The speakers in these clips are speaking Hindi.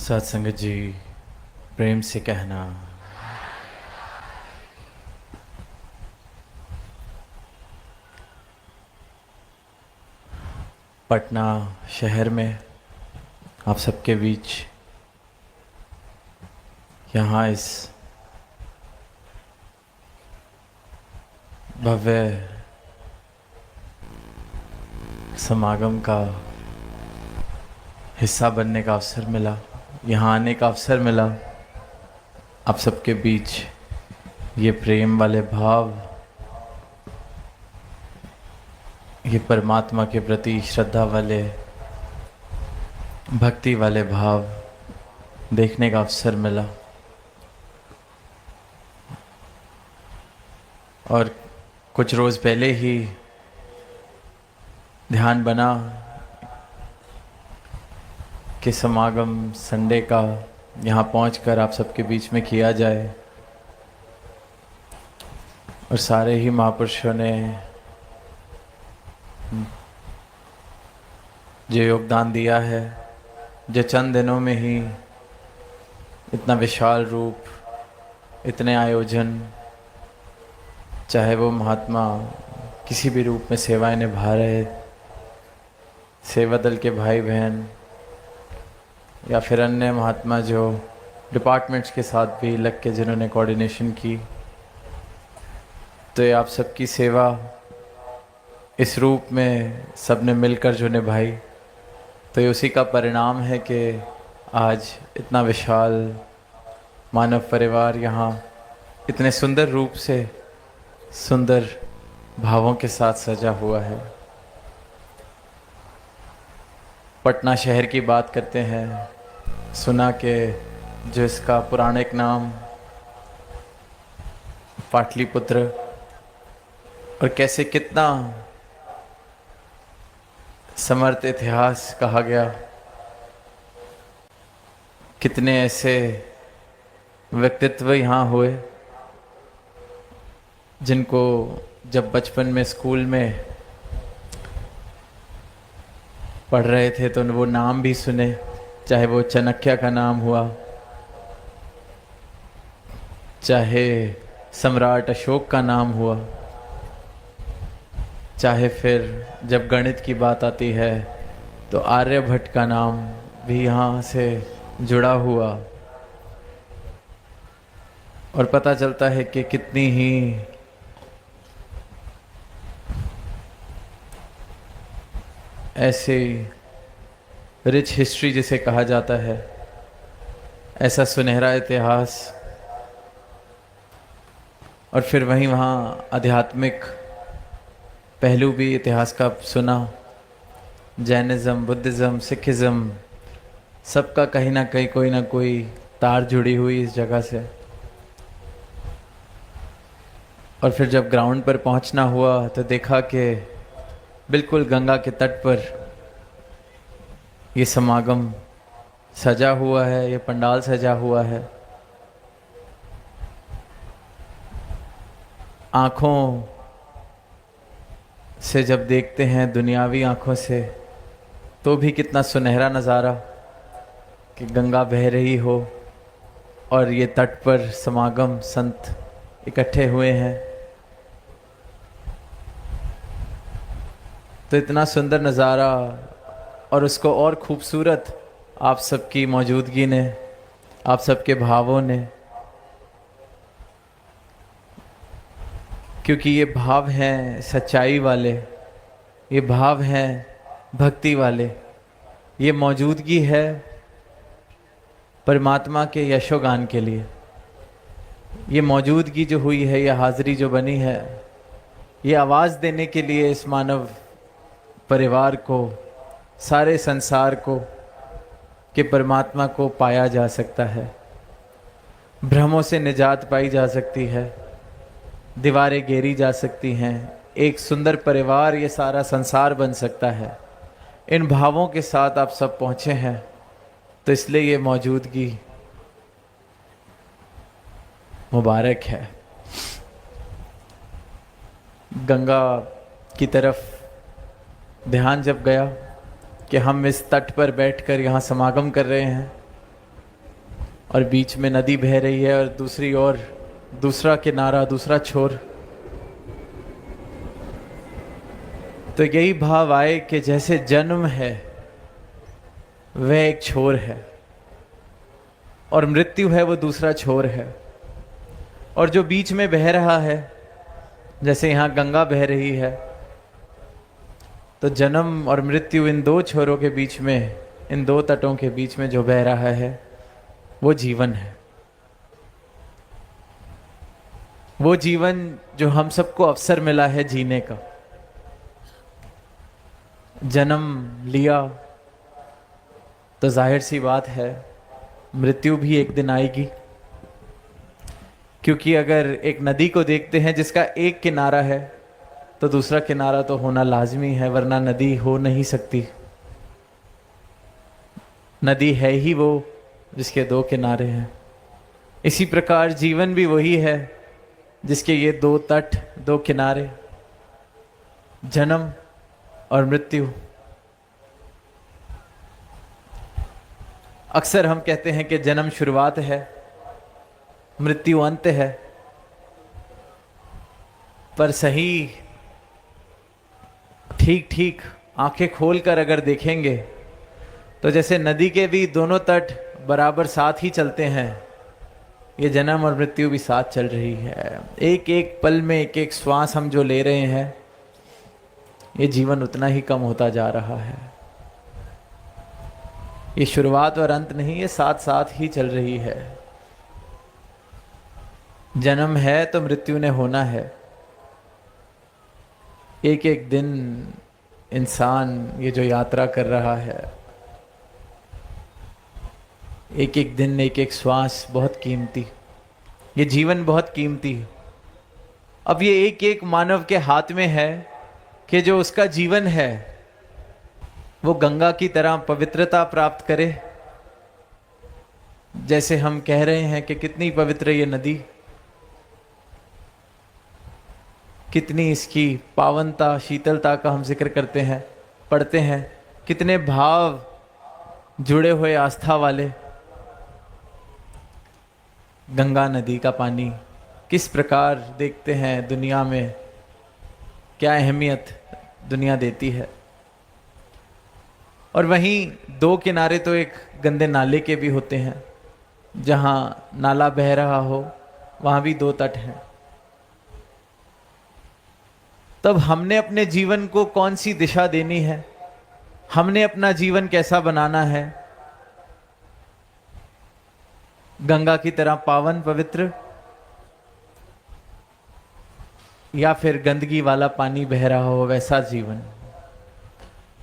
सत्संग जी, प्रेम से कहना। पटना शहर में आप सबके बीच यहाँ इस भव्य समागम का हिस्सा बनने का अवसर मिला, यहाँ आने का अवसर मिला। आप सबके बीच ये प्रेम वाले भाव, ये परमात्मा के प्रति श्रद्धा वाले, भक्ति वाले भाव देखने का अवसर मिला। और कुछ रोज़ पहले ही ध्यान बना कि समागम संडे का यहाँ पहुंचकर आप सबके बीच में किया जाए। और सारे ही महापुरुषों ने जो योगदान दिया है, जो चंद दिनों में ही इतना विशाल रूप, इतने आयोजन, चाहे वो महात्मा किसी भी रूप में सेवाएं निभा रहे, सेवा दल के भाई बहन या फिर अन्य महात्मा जो डिपार्टमेंट्स के साथ भी लग के जिन्होंने कोऑर्डिनेशन की, तो ये आप सबकी सेवा इस रूप में सबने मिलकर जो निभाई, तो ये उसी का परिणाम है कि आज इतना विशाल मानव परिवार यहाँ इतने सुंदर रूप से, सुंदर भावों के साथ सजा हुआ है। पटना शहर की बात करते हैं, सुना कि जो इसका पौराणिक नाम पाटलिपुत्र, और कैसे कितना समर्थ इतिहास कहा गया, कितने ऐसे व्यक्तित्व यहाँ हुए जिनको जब बचपन में स्कूल में पढ़ रहे थे तो वो नाम भी सुने, चाहे वो चाणक्य का नाम हुआ, चाहे सम्राट अशोक का नाम हुआ, चाहे फिर जब गणित की बात आती है तो आर्यभट्ट का नाम भी यहाँ से जुड़ा हुआ। और पता चलता है कि कितनी ही ऐसे रिच हिस्ट्री जिसे कहा जाता है, ऐसा सुनहरा इतिहास। और फिर वहीं वहाँ आध्यात्मिक पहलू भी इतिहास का सुना, जैनिज़्म, बुद्धिज़्म, सिखिज़्म, सबका कहीं ना कहीं कोई ना कोई तार जुड़ी हुई इस जगह से। और फिर जब ग्राउंड पर पहुंचना हुआ तो देखा कि बिल्कुल गंगा के तट पर ये समागम सजा हुआ है, ये पंडाल सजा हुआ है। आँखों से जब देखते हैं, दुनियावी आँखों से, तो भी कितना सुनहरा नज़ारा कि गंगा बह रही हो और ये तट पर समागम संत इकट्ठे हुए हैं। तो इतना सुंदर नज़ारा, और उसको और खूबसूरत आप सबकी मौजूदगी ने, आप सबके भावों ने, क्योंकि ये भाव हैं सच्चाई वाले, ये भाव हैं भक्ति वाले, ये मौजूदगी है परमात्मा के यशोगान के लिए। ये मौजूदगी जो हुई है, ये हाज़िरी जो बनी है, ये आवाज़ देने के लिए इस मानव परिवार को, सारे संसार को, कि परमात्मा को पाया जा सकता है, भ्रमों से निजात पाई जा सकती है, दीवारें घेरी जा सकती हैं, एक सुंदर परिवार, ये सारा संसार बन सकता है। इन भावों के साथ आप सब पहुँचे हैं, तो इसलिए ये मौजूदगी मुबारक है। गंगा की तरफ ध्यान जब गया कि हम इस तट पर बैठकर यहाँ समागम कर रहे हैं, और बीच में नदी बह रही है और दूसरी ओर दूसरा किनारा, दूसरा छोर। तो यही भाव आए कि जैसे जन्म है वह एक छोर है और मृत्यु है वो दूसरा छोर है, और जो बीच में बह रहा है, जैसे यहाँ गंगा बह रही है, तो जन्म और मृत्यु इन दो छोरों के बीच में, इन दो तटों के बीच में जो बह रहा है वो जीवन है। वो जीवन जो हम सबको अवसर मिला है जीने का। जन्म लिया तो जाहिर सी बात है मृत्यु भी एक दिन आएगी, क्योंकि अगर एक नदी को देखते हैं जिसका एक किनारा है तो दूसरा किनारा तो होना लाजमी है, वरना नदी हो नहीं सकती। नदी है ही वो जिसके दो किनारे हैं। इसी प्रकार जीवन भी वही है जिसके ये दो तट, दो किनारे, जन्म और मृत्यु। अक्सर हम कहते हैं कि जन्म शुरुआत है, मृत्यु अंत है, पर सही ठीक ठीक आंखें खोलकर अगर देखेंगे तो जैसे नदी के भी दोनों तट बराबर साथ ही चलते हैं, ये जन्म और मृत्यु भी साथ चल रही है। एक एक पल में एक एक श्वास हम जो ले रहे हैं, ये जीवन उतना ही कम होता जा रहा है। ये शुरुआत और अंत नहीं, ये साथ साथ ही चल रही है। जन्म है तो मृत्यु ने होना है। एक एक दिन इंसान ये जो यात्रा कर रहा है, एक एक दिन, एक एक श्वास बहुत कीमती, ये जीवन बहुत कीमती है। अब ये एक एक मानव के हाथ में है कि जो उसका जीवन है वो गंगा की तरह पवित्रता प्राप्त करे। जैसे हम कह रहे हैं कि कितनी पवित्र ये नदी, कितनी इसकी पावनता, शीतलता का हम जिक्र करते हैं, पढ़ते हैं, कितने भाव जुड़े हुए आस्था वाले। गंगा नदी का पानी किस प्रकार देखते हैं दुनिया में, क्या अहमियत दुनिया देती है। और वहीं दो किनारे तो एक गंदे नाले के भी होते हैं, जहाँ नाला बह रहा हो वहाँ भी दो तट हैं। तब हमने अपने जीवन को कौन सी दिशा देनी है, हमने अपना जीवन कैसा बनाना है। गंगा की तरह पावन पवित्र, या फिर गंदगी वाला पानी बह रहा हो वैसा जीवन।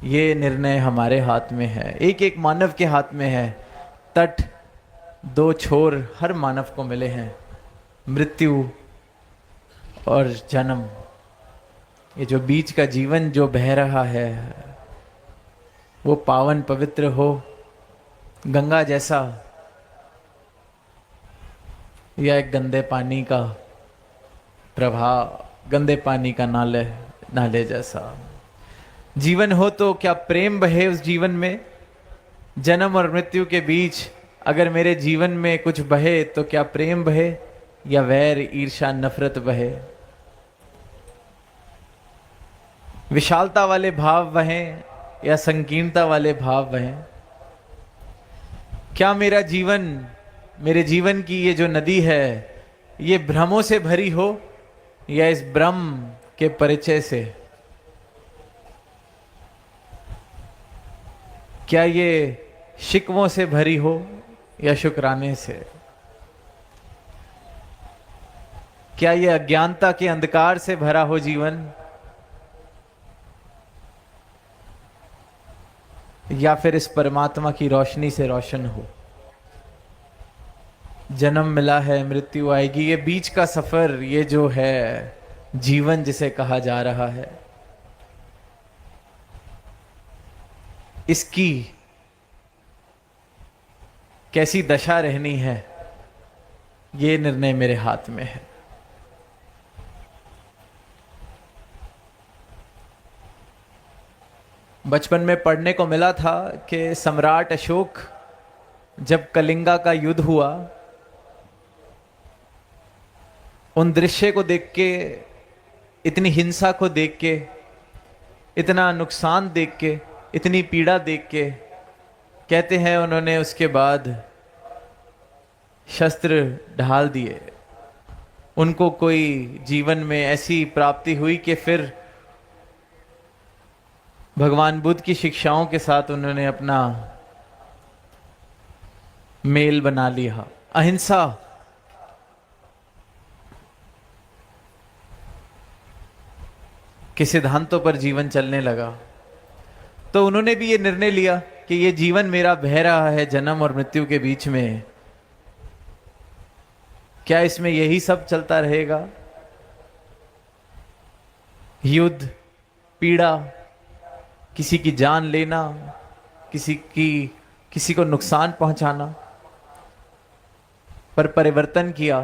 ये निर्णय हमारे हाथ में है, एक एक मानव के हाथ में है। तट दो छोर हर मानव को मिले हैं, मृत्यु और जन्म। ये जो बीच का जीवन जो बह रहा है वो पावन पवित्र हो, गंगा जैसा, या एक गंदे पानी का प्रभाव, गंदे पानी का नाले जैसा जीवन हो। तो क्या प्रेम बहे उस जीवन में? जन्म और मृत्यु के बीच अगर मेरे जीवन में कुछ बहे तो क्या प्रेम बहे, या वैर, ईर्ष्या, नफरत बहे? विशालता वाले भाव बहें या संकीर्णता वाले भाव बहें? क्या मेरा जीवन, मेरे जीवन की ये जो नदी है, ये भ्रमों से भरी हो या इस ब्रह्म के परिचय से? क्या ये शिकवों से भरी हो या शुक्राने से? क्या ये अज्ञानता के अंधकार से भरा हो जीवन, या फिर इस परमात्मा की रोशनी से रोशन हो? जन्म मिला है, मृत्यु आएगी, ये बीच का सफर, ये जो है जीवन जिसे कहा जा रहा है, इसकी कैसी दशा रहनी है, ये निर्णय मेरे हाथ में है। बचपन में पढ़ने को मिला था कि सम्राट अशोक जब कलिंगा का युद्ध हुआ, उन दृश्य को देख के, इतनी हिंसा को देख के, इतना नुकसान देख के, इतनी पीड़ा देख के, कहते हैं उन्होंने उसके बाद शस्त्र ढाल दिए। उनको कोई जीवन में ऐसी प्राप्ति हुई कि फिर भगवान बुद्ध की शिक्षाओं के साथ उन्होंने अपना मेल बना लिया। अहिंसा के सिद्धांतों पर जीवन चलने लगा। तो उन्होंने भी ये निर्णय लिया कि ये जीवन मेरा बह रहा है जन्म और मृत्यु के बीच में, क्या इसमें यही सब चलता रहेगा? युद्ध, पीड़ा, किसी की जान लेना, किसी को नुकसान पहुंचाना। पर परिवर्तन किया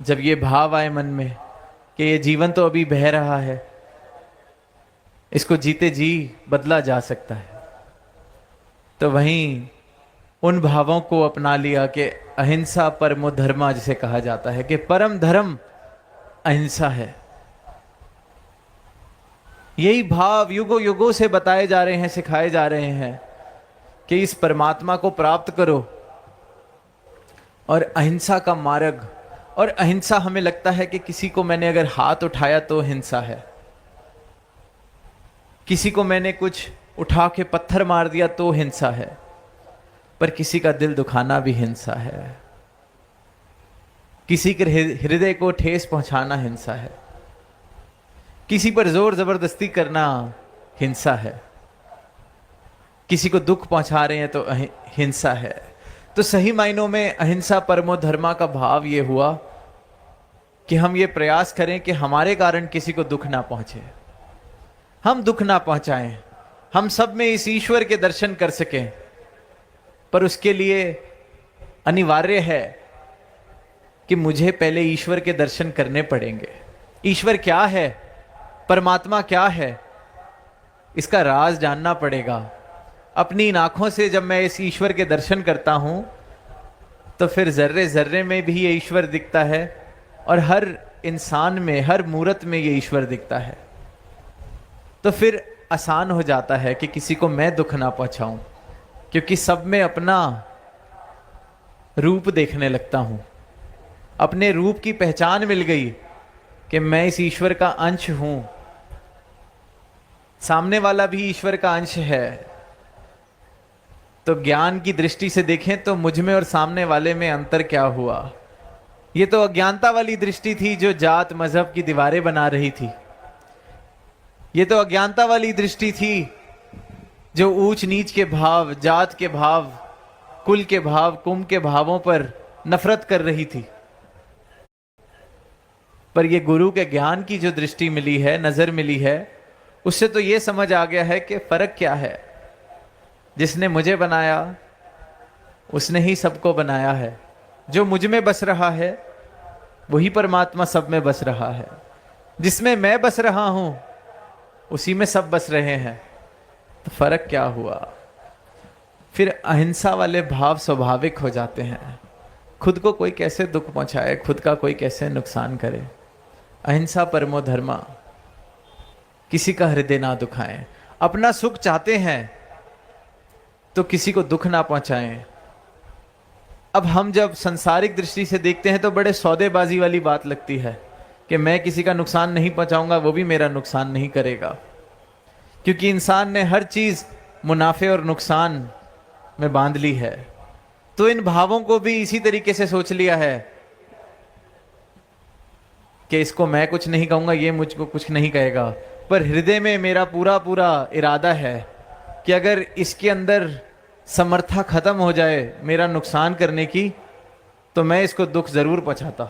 जब ये भाव आए मन में कि ये जीवन तो अभी बह रहा है, इसको जीते जी बदला जा सकता है। तो वहीं उन भावों को अपना लिया कि अहिंसा परमो धर्मा, जिसे कहा जाता है कि परम धर्म अहिंसा है। यही भाव युगों युगों से बताए जा रहे हैं, सिखाए जा रहे हैं कि इस परमात्मा को प्राप्त करो और अहिंसा का मार्ग। और अहिंसा हमें लगता है कि किसी को मैंने अगर हाथ उठाया तो हिंसा है, किसी को मैंने कुछ उठा के पत्थर मार दिया तो हिंसा है, पर किसी का दिल दुखाना भी हिंसा है, किसी के हृदय को ठेस पहुंचाना हिंसा है, किसी पर जोर जबरदस्ती करना हिंसा है, किसी को दुख पहुंचा रहे हैं तो हिंसा है। तो सही मायनों में अहिंसा परमो धर्मा का भाव ये हुआ कि हम ये प्रयास करें कि हमारे कारण किसी को दुख ना पहुंचे, हम दुख ना पहुंचाएं, हम सब में इस ईश्वर के दर्शन कर सकें। पर उसके लिए अनिवार्य है कि मुझे पहले ईश्वर के दर्शन करने पड़ेंगे। ईश्वर क्या है, परमात्मा क्या है, इसका राज जानना पड़ेगा। अपनी इन आंखों से जब मैं इस ईश्वर के दर्शन करता हूं तो फिर जर्रे जर्रे में भी ये ईश्वर दिखता है और हर इंसान में, हर मूरत में ये ईश्वर दिखता है। तो फिर आसान हो जाता है कि किसी को मैं दुख ना पहुंचाऊं, क्योंकि सब में अपना रूप देखने लगता हूं, अपने रूप की पहचान मिल गई कि मैं इस ईश्वर का अंश हूं, सामने वाला भी ईश्वर का अंश है। तो ज्ञान की दृष्टि से देखें तो मुझ में और सामने वाले में अंतर क्या हुआ? ये तो अज्ञानता वाली दृष्टि थी जो जात मजहब की दीवारें बना रही थी। ये तो अज्ञानता वाली दृष्टि थी जो ऊंच नीच के भाव, जात के भाव, कुल के भाव, कुंभ के भावों पर नफरत कर रही थी। पर ये गुरु के ज्ञान की जो दृष्टि मिली है, नजर मिली है, उससे तो ये समझ आ गया है कि फर्क क्या है। जिसने मुझे बनाया उसने ही सबको बनाया है। जो मुझ में बस रहा है वही परमात्मा सब में बस रहा है। जिसमें मैं बस रहा हूं उसी में सब बस रहे हैं। तो फर्क क्या हुआ? फिर अहिंसा वाले भाव स्वाभाविक हो जाते हैं। खुद को कोई कैसे दुख पहुंचाए, खुद का कोई कैसे नुकसान करे। अहिंसा परमो धर्मा, किसी का हृदय ना दुखाएं। अपना सुख चाहते हैं तो किसी को दुख ना पहुंचाएं। अब हम जब संसारिक दृष्टि से देखते हैं तो बड़े सौदेबाजी वाली बात लगती है कि मैं किसी का नुकसान नहीं पहुंचाऊंगा, वो भी मेरा नुकसान नहीं करेगा। क्योंकि इंसान ने हर चीज मुनाफे और नुकसान में बांध ली है। तो इन भावों को भी इसी तरीके से सोच लिया है कि इसको मैं कुछ नहीं कहूंगा, ये मुझको कुछ नहीं कहेगा। पर हृदय में मेरा पूरा पूरा इरादा है कि अगर इसके अंदर समर्था खत्म हो जाए मेरा नुकसान करने की, तो मैं इसको दुख जरूर पहुंचाता।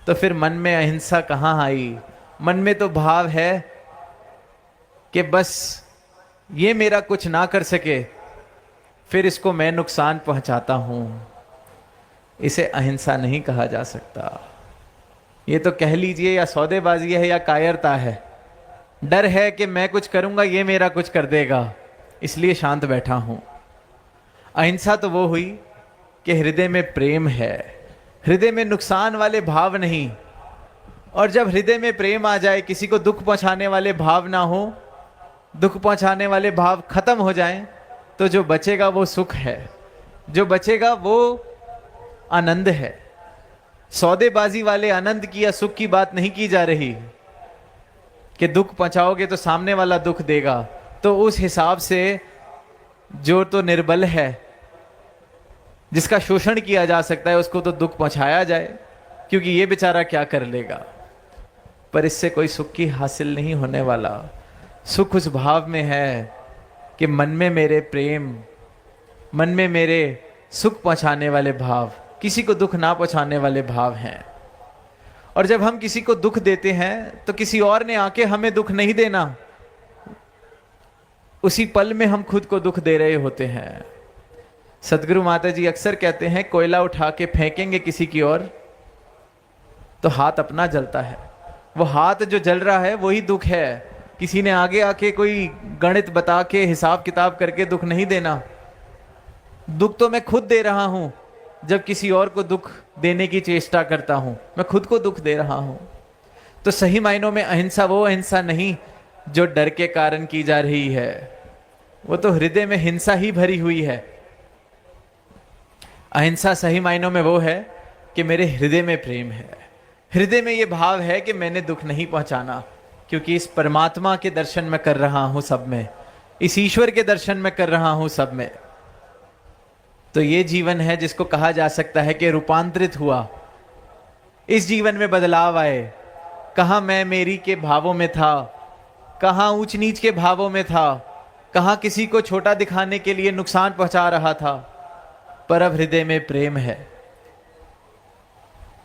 तो फिर मन में अहिंसा कहाँ आई? मन में तो भाव है कि बस ये मेरा कुछ ना कर सके, फिर इसको मैं नुकसान पहुंचाता हूं। इसे अहिंसा नहीं कहा जा सकता। ये तो कह लीजिए या सौदेबाजी है या कायरता है। डर है कि मैं कुछ करूंगा ये मेरा कुछ कर देगा, इसलिए शांत बैठा हूं। अहिंसा तो वो हुई कि हृदय में प्रेम है, हृदय में नुकसान वाले भाव नहीं। और जब हृदय में प्रेम आ जाए, किसी को दुख पहुंचाने वाले भाव ना हो, दुख पहुंचाने वाले भाव खत्म हो जाएं, तो जो बचेगा वो सुख है, जो बचेगा वो आनंद है। सौदेबाजी वाले आनंद की या सुख की बात नहीं की जा रही कि दुख पहुंचाओगे तो सामने वाला दुख देगा। तो उस हिसाब से जो तो निर्बल है, जिसका शोषण किया जा सकता है, उसको तो दुख पहुंचाया जाए, क्योंकि ये बेचारा क्या कर लेगा। पर इससे कोई सुख की हासिल नहीं होने वाला। सुख उस भाव में है कि मन में मेरे प्रेम, मन में मेरे सुख पहुंचाने वाले भाव, किसी को दुख ना पहुंचाने वाले भाव हैं। और जब हम किसी को दुख देते हैं तो किसी और ने आके हमें दुख नहीं देना, उसी पल में हम खुद को दुख दे रहे होते हैं। सदगुरु माता जी अक्सर कहते हैं, कोयला उठा के फेंकेंगे किसी की ओर तो हाथ अपना जलता है। वो हाथ जो जल रहा है वही दुख है। किसी ने आगे आके कोई गणित बता के हिसाब किताब करके दुख नहीं देना। दुख तो मैं खुद दे रहा हूं जब किसी और को दुख देने की चेष्टा करता हूं, मैं खुद को दुख दे रहा हूं। तो सही मायनों में अहिंसा वो अहिंसा नहीं जो डर के कारण की जा रही है, वो तो हृदय में हिंसा ही भरी हुई है। अहिंसा सही मायनों में वो है कि मेरे हृदय में प्रेम है, हृदय में ये भाव है कि मैंने दुख नहीं पहुंचाना, क्योंकि इस परमात्मा के दर्शन में कर रहा हूं सब में, इस ईश्वर के दर्शन में कर रहा हूं सब में। तो ये जीवन है जिसको कहा जा सकता है कि रूपांतरित हुआ। इस जीवन में बदलाव आए। कहाँ मैं मेरी के भावों में था, कहाँ ऊंच नीच के भावों में था, कहाँ किसी को छोटा दिखाने के लिए नुकसान पहुंचा रहा था, पर अब हृदय में प्रेम है।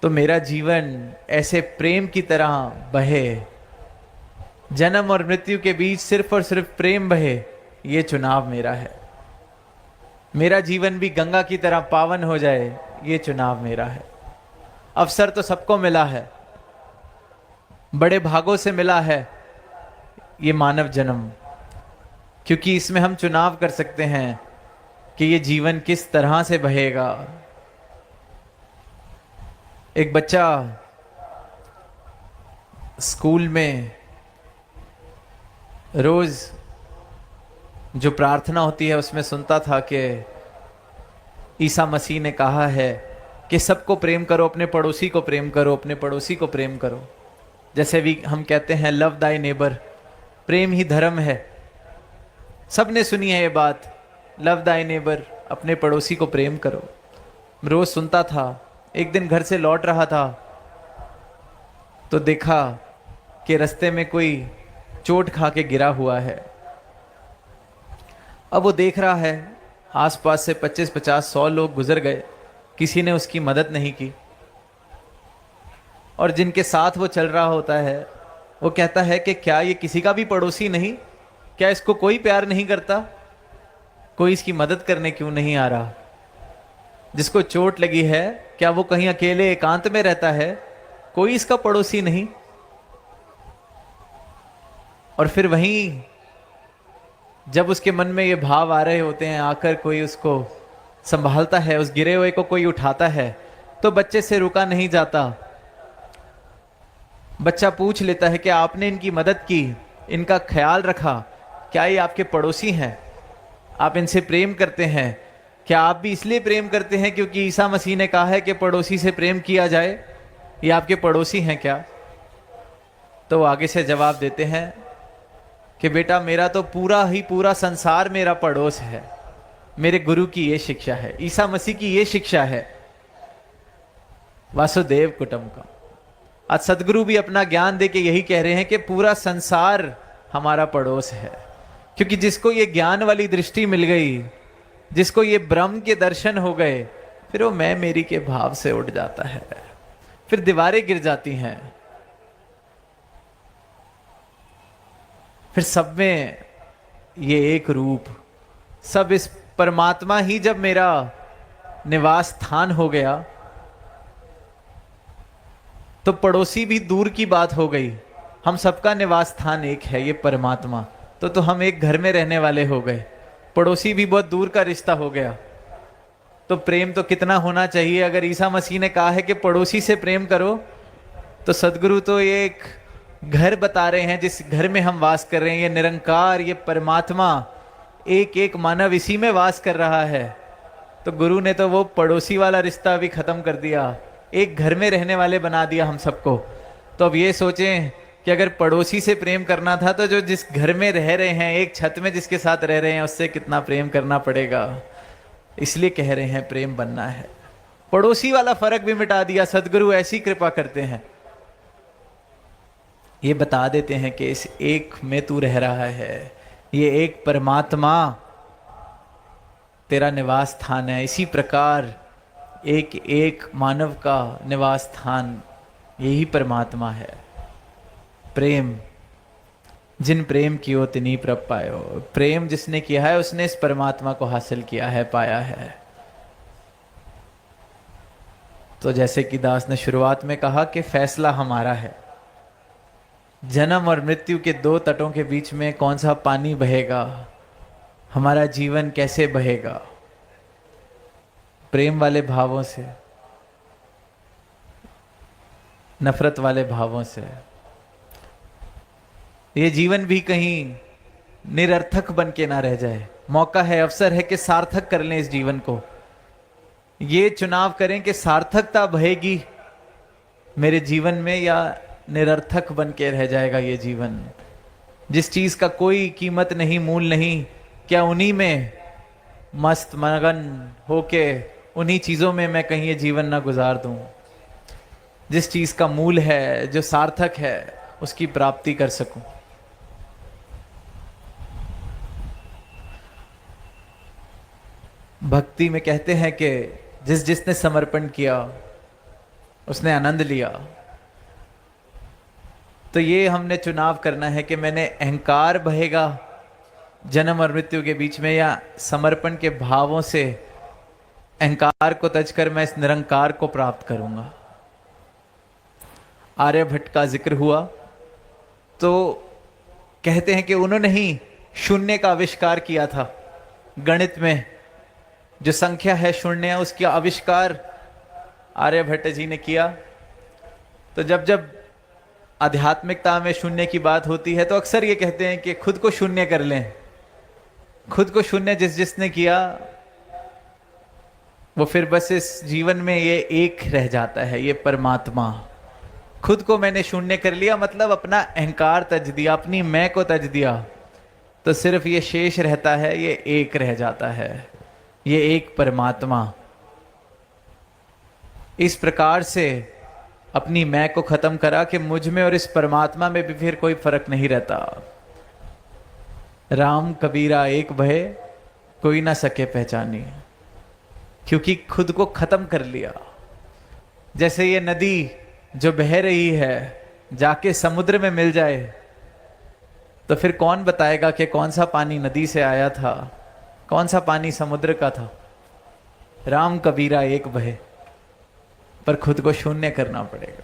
तो मेरा जीवन ऐसे प्रेम की तरह बहे, जन्म और मृत्यु के बीच सिर्फ और सिर्फ प्रेम बहे, ये चुनाव मेरा है। मेरा जीवन भी गंगा की तरह पावन हो जाए, ये चुनाव मेरा है। अवसर तो सबको मिला है, बड़े भागों से मिला है ये मानव जन्म, क्योंकि इसमें हम चुनाव कर सकते हैं कि ये जीवन किस तरह से बहेगा। एक बच्चा स्कूल में रोज जो प्रार्थना होती है उसमें सुनता था कि ईसा मसीह ने कहा है कि सबको प्रेम करो, अपने पड़ोसी को प्रेम करो, अपने पड़ोसी को प्रेम करो। जैसे भी हम कहते हैं लव दाई नेबर, प्रेम ही धर्म है। सबने सुनी है ये बात, लव दाई नेबर, अपने पड़ोसी को प्रेम करो। रोज सुनता था। एक दिन घर से लौट रहा था तो देखा कि रास्ते में कोई चोट खा के गिरा हुआ है। अब वो देख रहा है आसपास से 25, 50, 100 लोग गुजर गए, किसी ने उसकी मदद नहीं की। और जिनके साथ वो चल रहा होता है वो कहता है कि क्या ये किसी का भी पड़ोसी नहीं, क्या इसको कोई प्यार नहीं करता, कोई इसकी मदद करने क्यों नहीं आ रहा। जिसको चोट लगी है क्या वो कहीं अकेले एकांत में रहता है, कोई इसका पड़ोसी नहीं। और फिर वहीं जब उसके मन में ये भाव आ रहे होते हैं, आकर कोई उसको संभालता है, उस गिरे हुए को कोई उठाता है, तो बच्चे से रुका नहीं जाता। बच्चा पूछ लेता है कि आपने इनकी मदद की, इनका ख्याल रखा, क्या ये आपके पड़ोसी हैं, आप इनसे प्रेम करते हैं, क्या आप भी इसलिए प्रेम करते हैं क्योंकि ईसा मसीह ने कहा है कि पड़ोसी से प्रेम किया जाए, ये आपके पड़ोसी हैं क्या। तो आगे से जवाब देते हैं कि बेटा मेरा तो पूरा ही पूरा संसार मेरा पड़ोस है। मेरे गुरु की ये शिक्षा है, ईसा मसीह की ये शिक्षा है, वासुदेव कुटुंबकम। आज सदगुरु भी अपना ज्ञान दे के यही कह रहे हैं कि पूरा संसार हमारा पड़ोस है। क्योंकि जिसको ये ज्ञान वाली दृष्टि मिल गई, जिसको ये ब्रह्म के दर्शन हो गए, फिर वो मैं मेरी के भाव से उठ जाता है, फिर दीवारें गिर जाती हैं, फिर सब में ये एक रूप, सब इस परमात्मा ही जब मेरा निवास स्थान हो गया, तो पड़ोसी भी दूर की बात हो गई। हम सबका निवास स्थान एक है, ये परमात्मा। तो हम एक घर में रहने वाले हो गए, पड़ोसी भी बहुत दूर का रिश्ता हो गया। तो प्रेम तो कितना होना चाहिए। अगर ईसा मसीह ने कहा है कि पड़ोसी से प्रेम करो, तो सदगुरु तो ये एक घर बता रहे हैं जिस घर में हम वास कर रहे हैं। ये निरंकार, ये परमात्मा, एक एक मानव इसी में वास कर रहा है। तो गुरु ने तो वो पड़ोसी वाला रिश्ता भी खत्म कर दिया, एक घर में रहने वाले बना दिया हम सबको। तो अब ये सोचें कि अगर पड़ोसी से प्रेम करना था, तो जो जिस घर में रह रहे हैं, एक छत में जिसके साथ रह रहे हैं, उससे कितना प्रेम करना पड़ेगा। इसलिए कह रहे हैं प्रेम बनना है। पड़ोसी वाला फर्क भी मिटा दिया। सदगुरु ऐसी कृपा करते हैं, ये बता देते हैं कि इस एक में तू रह रहा है, ये एक परमात्मा तेरा निवास स्थान है। इसी प्रकार एक एक मानव का निवास स्थान यही परमात्मा है। प्रेम जिन प्रेम कियो तिनी प्रभ पायो। प्रेम जिसने किया है उसने इस परमात्मा को हासिल किया है, पाया है। तो जैसे कि दास ने शुरुआत में कहा कि फैसला हमारा है। जन्म और मृत्यु के दो तटों के बीच में कौन सा पानी बहेगा, हमारा जीवन कैसे बहेगा, प्रेम वाले भावों से, नफरत वाले भावों से। ये जीवन भी कहीं निरर्थक बन के ना रह जाए। मौका है, अवसर है कि सार्थक कर लें इस जीवन को। ये चुनाव करें कि सार्थकता बहेगी मेरे जीवन में या निरर्थक बन के रह जाएगा ये जीवन। जिस चीज का कोई कीमत नहीं, मूल नहीं, क्या उन्हीं में मस्त मगन होके उन्हीं चीजों में मैं कहीं ये जीवन ना गुजार दूं। जिस चीज का मूल है, जो सार्थक है, उसकी प्राप्ति कर सकूं। भक्ति में कहते हैं कि जिसने समर्पण किया उसने आनंद लिया। तो ये हमने चुनाव करना है कि मैंने अहंकार बहेगा जन्म और मृत्यु के बीच में, या समर्पण के भावों से अहंकार को तज कर मैं इस निरंकार को प्राप्त करूंगा। आर्यभट्ट का जिक्र हुआ तो कहते हैं कि उन्होंने ही शून्य का आविष्कार किया था। गणित में जो संख्या है शून्य, उसका आविष्कार आर्यभट्ट जी ने किया। तो जब जब आध्यात्मिकता में शून्य की बात होती है तो अक्सर ये कहते हैं कि खुद को शून्य कर लें। खुद को शून्य जिसने किया वो फिर बस इस जीवन में ये एक रह जाता है, ये परमात्मा। खुद को मैंने शून्य कर लिया, मतलब अपना अहंकार तज दिया, अपनी मैं को तज दिया, तो सिर्फ ये शेष रहता है, ये एक रह जाता है, ये एक परमात्मा। इस प्रकार से अपनी मैं को खत्म करा कि मुझ में और इस परमात्मा में भी फिर कोई फर्क नहीं रहता। राम कबीरा एक भय, कोई ना सके पहचानी। क्योंकि खुद को खत्म कर लिया। जैसे ये नदी जो बह रही है जाके समुद्र में मिल जाए तो फिर कौन बताएगा कि कौन सा पानी नदी से आया था, कौन सा पानी समुद्र का था। राम कबीरा एक बहे, पर खुद को शून्य करना पड़ेगा।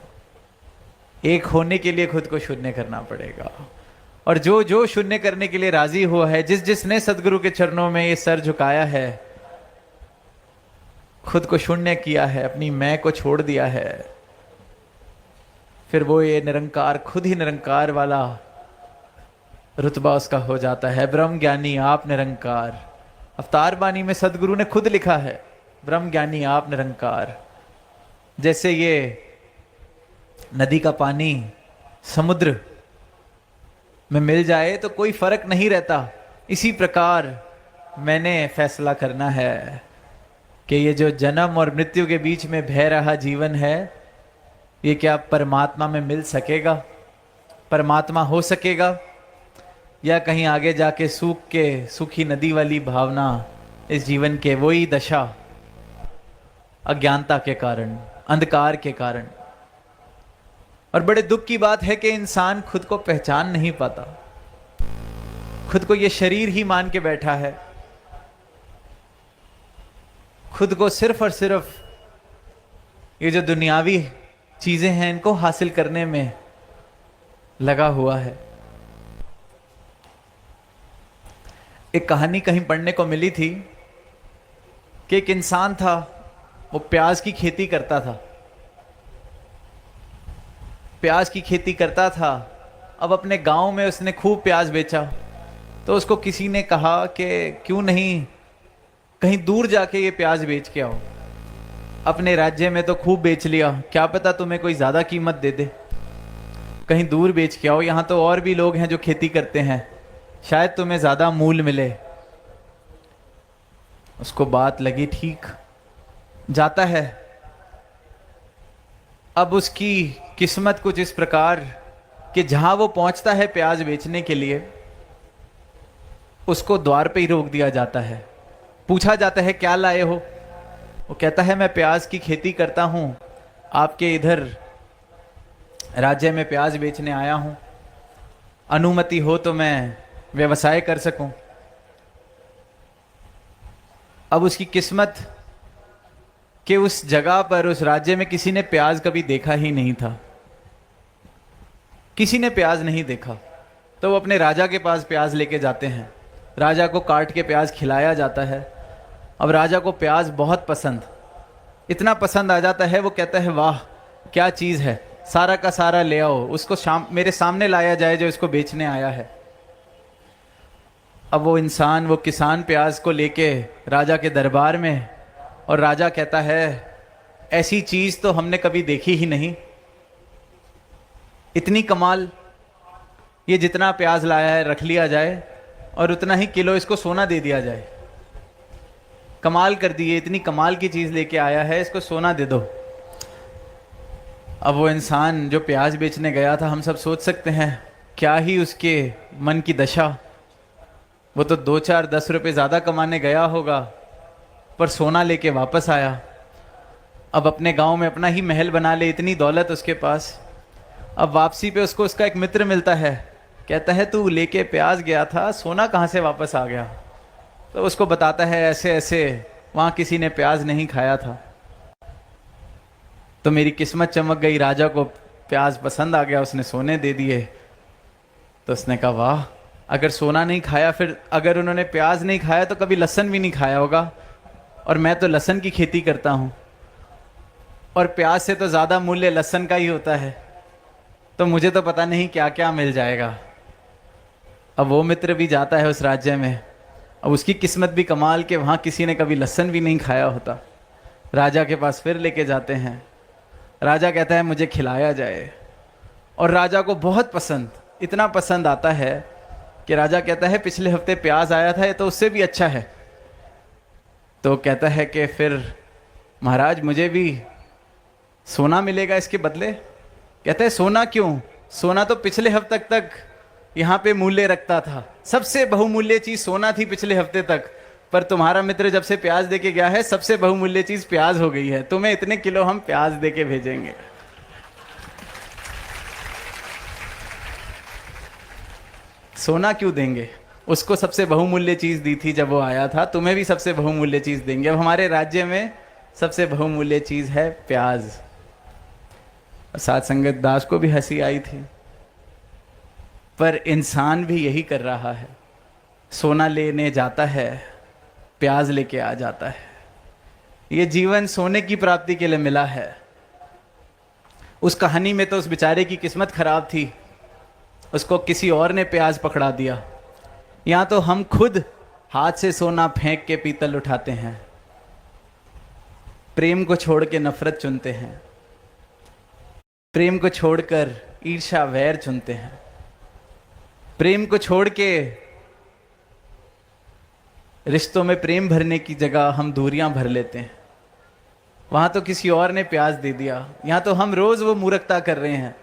एक होने के लिए खुद को शून्य करना पड़ेगा। और जो जो शून्य करने के लिए राजी हुआ है, जिसने सदगुरु के चरणों में ये सर झुकाया है, खुद को शून्य किया है, अपनी मैं को छोड़ दिया है, फिर वो ये निरंकार, खुद ही निरंकार वाला रुतबा उसका हो जाता है। ब्रह्म ज्ञानी आप निरंकार। अवतार बानी में सदगुरु ने खुद लिखा है, ब्रह्म ज्ञानी आप निरंकार। जैसे ये नदी का पानी समुद्र में मिल जाए तो कोई फर्क नहीं रहता, इसी प्रकार मैंने फैसला करना है कि ये जो जन्म और मृत्यु के बीच में बह रहा जीवन है, ये क्या परमात्मा में मिल सकेगा, परमात्मा हो सकेगा, या कहीं आगे जाके सूख के सूखी नदी वाली भावना इस जीवन के वही दशा, अज्ञानता के कारण, अंधकार के कारण। और बड़े दुख की बात है कि इंसान खुद को पहचान नहीं पाता, खुद को ये शरीर ही मान के बैठा है, खुद को सिर्फ और सिर्फ ये जो दुनियावी चीजें हैं इनको हासिल करने में लगा हुआ है। एक कहानी कहीं पढ़ने को मिली थी कि एक इंसान था, वो प्याज की खेती करता था। प्याज की खेती करता था। अब अपने गांव में उसने खूब प्याज बेचा, तो उसको किसी ने कहा कि क्यों नहीं कहीं दूर जाके ये प्याज बेच के आओ। अपने राज्य में तो खूब बेच लिया, क्या पता तुम्हें कोई ज़्यादा कीमत दे दे, कहीं दूर बेच के आओ, यहाँ तो और भी लोग हैं जो खेती करते हैं, शायद तुम्हें ज़्यादा मूल मिले। उसको बात लगी ठीक, जाता है। अब उसकी किस्मत कुछ इस प्रकार कि जहां वो पहुंचता है प्याज बेचने के लिए, उसको द्वार पे ही रोक दिया जाता है। पूछा जाता है क्या लाए हो? वो कहता है मैं प्याज की खेती करता हूं, आपके इधर राज्य में प्याज बेचने आया हूं, अनुमति हो तो मैं व्यवसाय कर सकूं। अब उसकी किस्मत कि उस जगह पर, उस राज्य में किसी ने प्याज कभी देखा ही नहीं था, किसी ने प्याज नहीं देखा। तो वो अपने राजा के पास प्याज लेके जाते हैं, राजा को काट के प्याज खिलाया जाता है। अब राजा को प्याज बहुत पसंद, इतना पसंद आ जाता है, वो कहता है वाह क्या चीज़ है, सारा का सारा ले आओ, उसको मेरे सामने लाया जाए जो इसको बेचने आया है। अब वो इंसान, वो किसान प्याज को लेके राजा के दरबार में, और राजा कहता है ऐसी चीज़ तो हमने कभी देखी ही नहीं, इतनी कमाल, ये जितना प्याज लाया है रख लिया जाए और उतना ही किलो इसको सोना दे दिया जाए। कमाल कर दिए, इतनी कमाल की चीज़ लेके आया है, इसको सोना दे दो। अब वो इंसान जो प्याज बेचने गया था, हम सब सोच सकते हैं क्या ही उसके मन की दशा। वो तो 2-4-10 रुपये ज़्यादा कमाने गया होगा, पर सोना लेके वापस आया। अब अपने गांव में अपना ही महल बना ले, इतनी दौलत उसके पास। अब वापसी पे उसको उसका एक मित्र मिलता है, कहता है तू लेके प्याज गया था, सोना कहाँ से वापस आ गया? तो उसको बताता है ऐसे ऐसे वहाँ किसी ने प्याज नहीं खाया था, तो मेरी किस्मत चमक गई, राजा को प्याज पसंद आ गया, उसने सोने दे दिए। तो उसने कहा वाह, अगर सोना नहीं खाया, फिर अगर उन्होंने प्याज नहीं खाया तो कभी लहसुन भी नहीं खाया होगा, और मैं तो लहसुन की खेती करता हूँ, और प्याज से तो ज़्यादा मूल्य लहसुन का ही होता है, तो मुझे तो पता नहीं क्या क्या मिल जाएगा। अब वो मित्र भी जाता है उस राज्य में, अब उसकी किस्मत भी कमाल के वहाँ किसी ने कभी लहसुन भी नहीं खाया होता। राजा के पास फिर लेके जाते हैं, राजा कहता है मुझे खिलाया जाए, और राजा को बहुत पसंद, इतना पसंद आता है कि राजा कहता है पिछले हफ्ते प्याज आया था, ये तो उससे भी अच्छा है। तो कहता है कि फिर महाराज मुझे भी सोना मिलेगा इसके बदले? कहता है सोना क्यों, सोना तो पिछले हफ्ते तक यहाँ पे मूल्य रखता था, सबसे बहुमूल्य चीज सोना थी पिछले हफ्ते तक, पर तुम्हारा मित्र जब से प्याज देके गया है सबसे बहुमूल्य चीज प्याज हो गई है, तुम्हें इतने किलो हम प्याज देके भेजेंगे। सोना क्यों देंगे, उसको सबसे बहुमूल्य चीज दी थी जब वो आया था, तुम्हें भी सबसे बहुमूल्य चीज देंगे। अब हमारे राज्य में सबसे बहुमूल्य चीज है प्याज। साथ संगत दास को भी हंसी आई थी, पर इंसान भी यही कर रहा है, सोना लेने जाता है, प्याज लेके आ जाता है। ये जीवन सोने की प्राप्ति के लिए मिला है। उस कहानी में तो उस बेचारे की किस्मत खराब थी, उसको किसी और ने प्याज पकड़ा दिया। यहाँ तो हम खुद हाथ से सोना फेंक के पीतल उठाते हैं, प्रेम को छोड़ के नफरत चुनते हैं, प्रेम को छोड़कर ईर्ष्या वैर चुनते हैं, प्रेम को छोड़ के रिश्तों में प्रेम भरने की जगह हम दूरियां भर लेते हैं। वहां तो किसी और ने प्याज दे दिया, यहां तो हम रोज वो मूर्खता कर रहे हैं।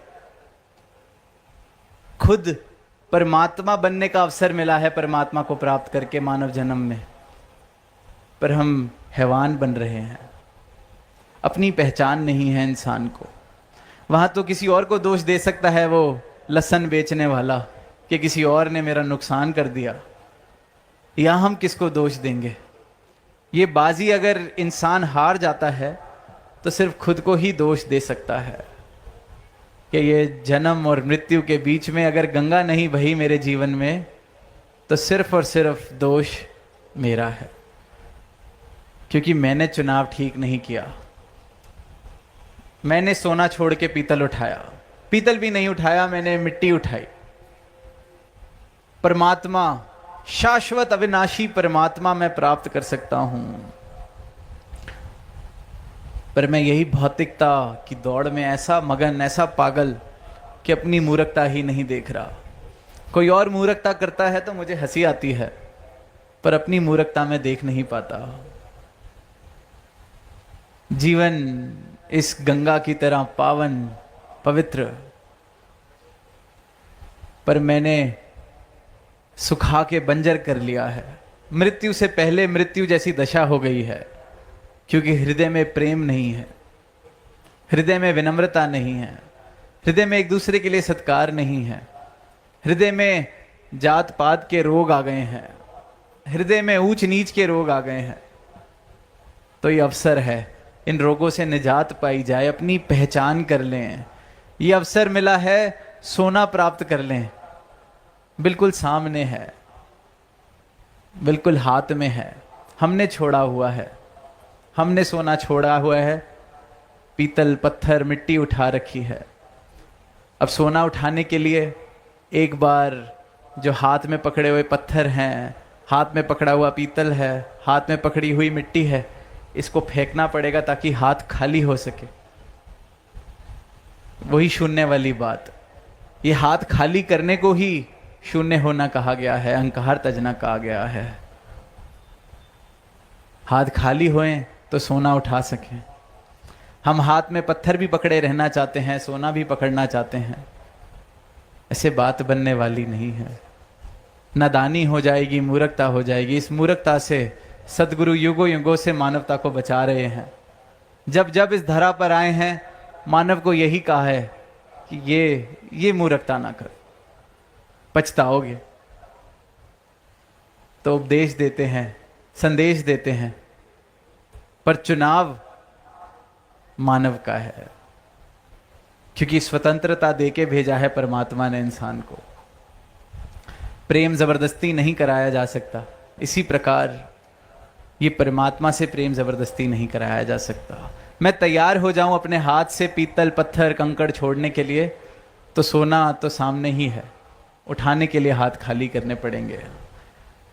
खुद परमात्मा बनने का अवसर मिला है परमात्मा को प्राप्त करके मानव जन्म में, पर हम हैवान बन रहे हैं, अपनी पहचान नहीं है इंसान को। वहां तो किसी और को दोष दे सकता है वो लहसुन बेचने वाला कि किसी और ने मेरा नुकसान कर दिया, या हम किसको दोष देंगे? ये बाजी अगर इंसान हार जाता है तो सिर्फ खुद को ही दोष दे सकता है कि ये जन्म और मृत्यु के बीच में अगर गंगा नहीं बही मेरे जीवन में, तो सिर्फ और सिर्फ दोष मेरा है। क्योंकि मैंने चुनाव ठीक नहीं किया। मैंने सोना छोड़ के पीतल उठाया, पीतल भी नहीं उठाया, मैंने मिट्टी उठाई। परमात्मा, शाश्वत अविनाशी परमात्मा मैं प्राप्त कर सकता हूं, पर मैं यही भौतिकता की दौड़ में ऐसा मगन, ऐसा पागल कि अपनी मूर्खता ही नहीं देख रहा। कोई और मूर्खता करता है तो मुझे हंसी आती है, पर अपनी मूर्खता में देख नहीं पाता। जीवन इस गंगा की तरह पावन, पवित्र, पर मैंने सुखा के बंजर कर लिया है। मृत्यु से पहले मृत्यु जैसी दशा हो गई है, क्योंकि हृदय में प्रेम नहीं है, हृदय में विनम्रता नहीं है, हृदय में एक दूसरे के लिए सत्कार नहीं है, हृदय में जात पात के रोग आ गए हैं, हृदय में ऊंच नीच के रोग आ गए हैं। तो ये अवसर है, इन रोगों से निजात पाई जाए, अपनी पहचान कर लें। ये अवसर मिला है, सोना प्राप्त कर लें। बिल्कुल सामने है, बिल्कुल हाथ में है, हमने छोड़ा हुआ है, हमने सोना छोड़ा हुआ है, पीतल पत्थर मिट्टी उठा रखी है। अब सोना उठाने के लिए एक बार जो हाथ में पकड़े हुए पत्थर हैं, हाथ में पकड़ा हुआ पीतल है, हाथ में पकड़ी हुई मिट्टी है, इसको फेंकना पड़ेगा ताकि हाथ खाली हो सके। वही शून्य वाली बात, ये हाथ खाली करने को ही शून्य होना कहा गया है, अहंकार तजना कहा गया है। हाथ खाली होएं तो सोना उठा सकें। हम हाथ में पत्थर भी पकड़े रहना चाहते हैं, सोना भी पकड़ना चाहते हैं, ऐसे बात बनने वाली नहीं है। नादानी हो जाएगी, मूर्खता हो जाएगी। इस मूर्खता से सद्गुरु युगों युगों से मानवता को बचा रहे हैं। जब जब इस धरा पर आए हैं, मानव को यही कहा है कि ये मूर्खता ना कर, पछताओगे। तो उपदेश देते हैं, संदेश देते हैं, पर चुनाव मानव का है, क्योंकि स्वतंत्रता देके भेजा है परमात्मा ने इंसान को। प्रेम जबरदस्ती नहीं कराया जा सकता, इसी प्रकार ये परमात्मा से प्रेम जबरदस्ती नहीं कराया जा सकता। मैं तैयार हो जाऊं अपने हाथ से पीतल पत्थर कंकड़ छोड़ने के लिए, तो सोना तो सामने ही है, उठाने के लिए हाथ खाली करने पड़ेंगे।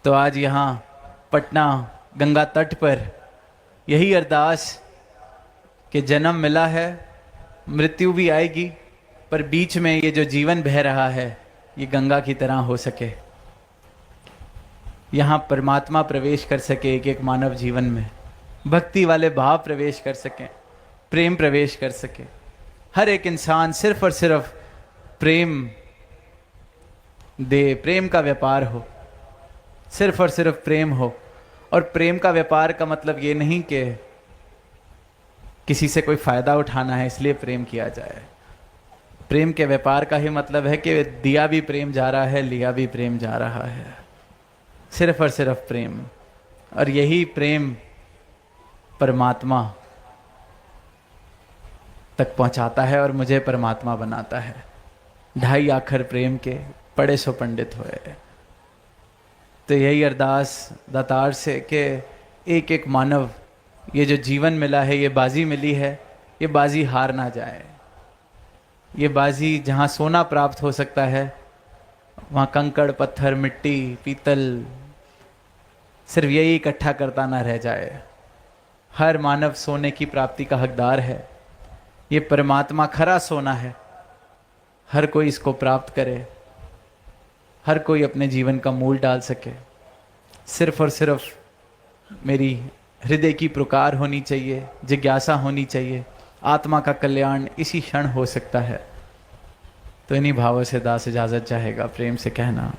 तो आज यहाँ पटना गंगा तट पर यही अरदास कि जन्म मिला है, मृत्यु भी आएगी, पर बीच में ये जो जीवन बह रहा है ये गंगा की तरह हो सके। यहाँ परमात्मा प्रवेश कर सके, एक एक मानव जीवन में भक्ति वाले भाव प्रवेश कर सकें, प्रेम प्रवेश कर सके। हर एक इंसान सिर्फ और सिर्फ प्रेम दे, प्रेम का व्यापार हो, सिर्फ और सिर्फ प्रेम हो। और प्रेम का व्यापार का मतलब ये नहीं कि किसी से कोई फायदा उठाना है इसलिए प्रेम किया जाए। प्रेम के व्यापार का ही मतलब है कि दिया भी प्रेम जा रहा है, लिया भी प्रेम जा रहा है, सिर्फ और सिर्फ प्रेम। और यही प्रेम परमात्मा तक पहुंचाता है और मुझे परमात्मा बनाता है। ढाई आखर प्रेम के पढ़े सो पंडित होए। तो यही अरदास दातार से कि एक एक मानव, ये जो जीवन मिला है, ये बाजी मिली है, ये बाजी हार ना जाए। ये बाजी जहाँ सोना प्राप्त हो सकता है, वहाँ कंकड़ पत्थर मिट्टी पीतल सिर्फ यही इकट्ठा करता ना रह जाए। हर मानव सोने की प्राप्ति का हकदार है। ये परमात्मा खरा सोना है, हर कोई इसको प्राप्त करे, हर कोई अपने जीवन का मूल डाल सके। सिर्फ और सिर्फ मेरी हृदय की पुकार होनी चाहिए, जिज्ञासा होनी चाहिए। आत्मा का कल्याण इसी क्षण हो सकता है। तो इन्हीं भावों से दास इजाज़त चाहेगा, प्रेम से कहना।